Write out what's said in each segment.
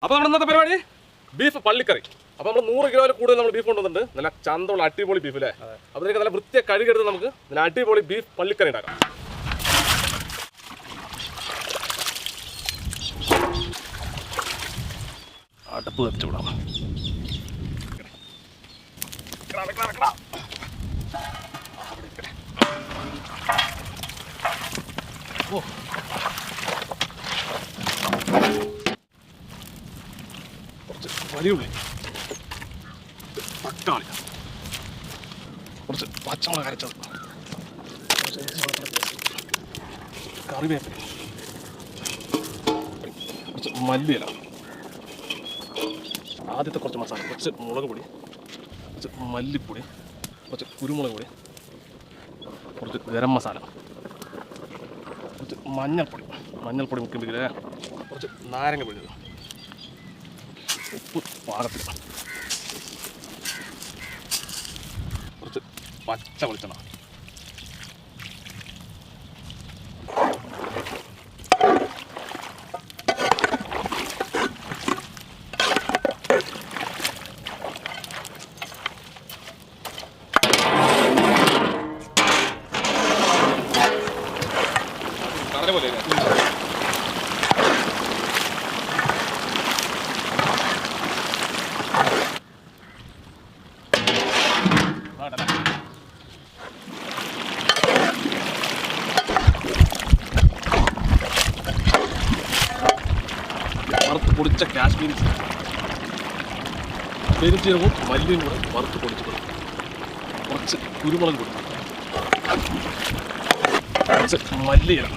അപ്പോൾ നമ്മുടെ ഇന്നത്തെ പരിപാടി ബീഫ് പള്ളിക്കറി. അപ്പോൾ നമ്മൾ 100 കിലോയിൽ കൂടുതൽ നമ്മൾ ബീഫ് കൊണ്ടുവന്നിട്ടുണ്ട്. നല്ല ചന്തമുള്ള അടിപൊളി ബീഫ് അല്ലേ? അപ്പോൾ ഇതിലേക്ക് നല്ല വൃത്തിയായി കഴുകിയെടുത്ത് നമുക്ക് നല്ല അടിപൊളി ബീഫ് പള്ളിക്കറി ഉണ്ടാക്കാം. അടുപ്പ് കത്തിച്ചു വിടാം. ഓ കുറച്ച് വലിയ ഉള്ളി, തക്കാളി, കുറച്ച് പച്ചമുളക് അരച്ചത്, കറിവേപ്പില, കുറച്ച് മല്ലിയില, ആദ്യത്തെ കുറച്ച് മസാല, കുറച്ച് മുളക് പൊടി, കുറച്ച് മല്ലിപ്പൊടി, കുറച്ച് കുരുമുളക് പൊടി, കുറച്ച് ഗരം മസാല, കുറച്ച് മഞ്ഞൾപ്പൊടി മുക്കിപ്പിക്കില്ലേ, കുറച്ച് നാരങ്ങ പിഴിഞ്ഞത്, ഉപ്പ് പാകത്തിൽ, കുറച്ച് പച്ച വെളിച്ചെണ്ണ, കടല പോലെ വറുത്ത് പൊടിച്ച കാശ്മീരി പെരുംജീരകവും മല്ലിയും കൂടെ വറുത്ത് പൊടിച്ച് കൊടുക്കും. കുറച്ച് കുരുമുളക് പൊടി, കുറച്ച് മല്ലിയില,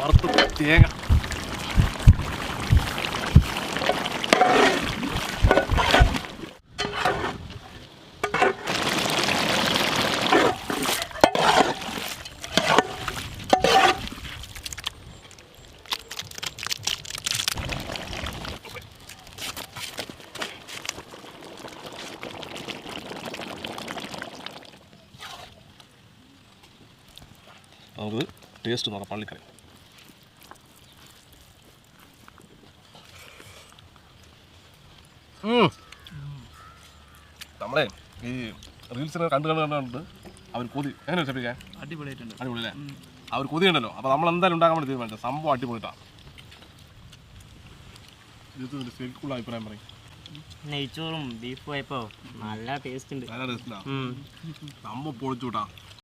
വറുത്ത് തേങ്ങ, നമുക്ക് ടേസ്റ്റ് നോക്കാം. പള്ളിക്കറി നമ്മളെ ഈ റീൽസിനെ കണ്ടുകൊണ്ട് അവർ കൊതി എങ്ങനെ വെച്ചാൽ അടിപൊളിയായിട്ടുണ്ട്. അടിപൊളി അല്ലേ? അവർ കൊതി ഉണ്ടല്ലോ. അപ്പോൾ നമ്മൾ എന്തായാലും ഉണ്ടാക്കാൻ വേണ്ടി തീരുമാനിച്ചത് സംഭവം അടിപൊളിയിട്ടാണ്. ഇത് ശരിക്കുള്ള അഭിപ്രായം പറയും. നെയ്ച്ചോറും ബീഫ് പോയപ്പോ നല്ല ടേസ്റ്റ് ഉണ്ട്. നല്ല ടേസ്റ്റിലാണ് സംഭവം പൊളിച്ചു കൂട്ടാ.